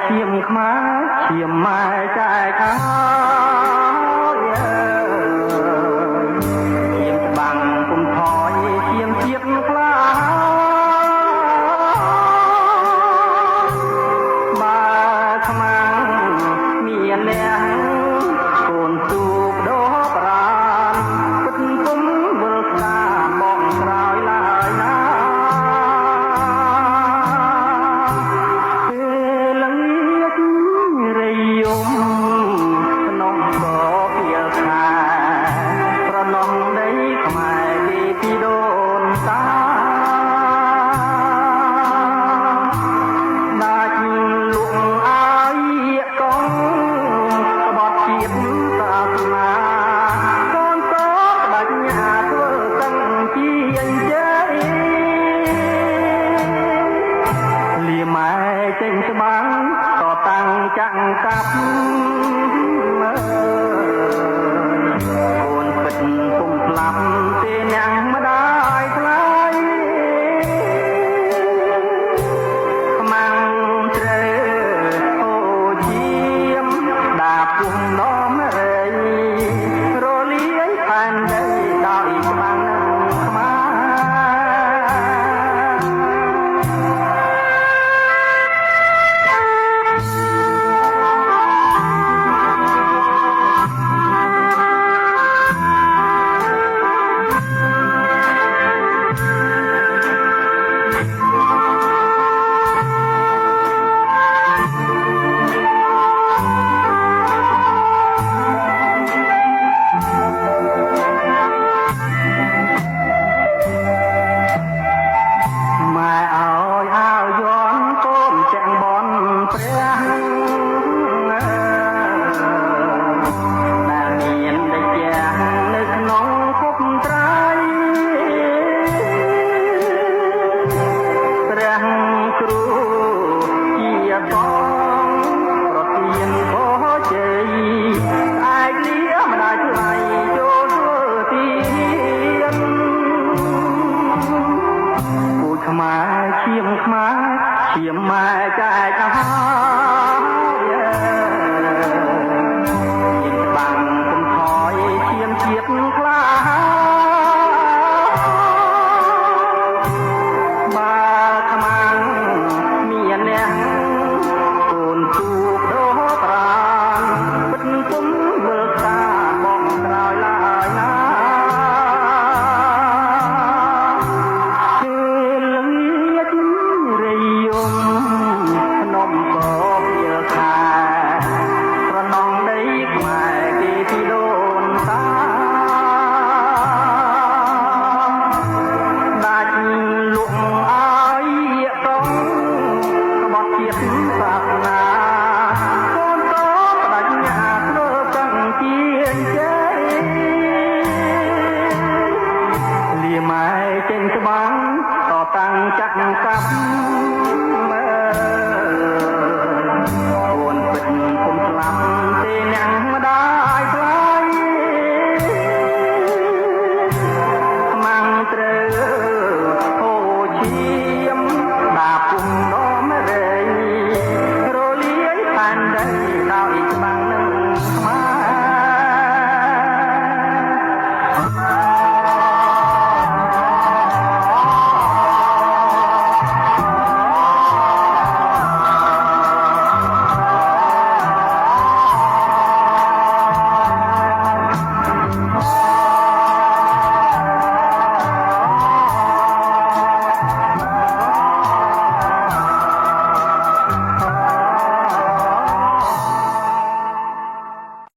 ឈាមខ្មែរឈាមម៉ែចែកហើយឈាមច្បាំងពុំថយឈាមជាតិខ្លាបើខ្មាំងមានអ្នកកូនទូបដោប្រានពិតពុំវិលស្ដាបងក្រោយឡើយណាចេញច្បាំងតតាំងចាក់កាប់កូនពិតពុំស្លាប់ទេញ៉ាំងម្ដាយថ្លៃខ្មាំងត្រូវអូជាមដាពុំនាំរៃរលាយផែនដីដោយច្បាំងខ្មែរខ្មែរឈាមខ្មែរឈាមម៉ែចែកឲ្យ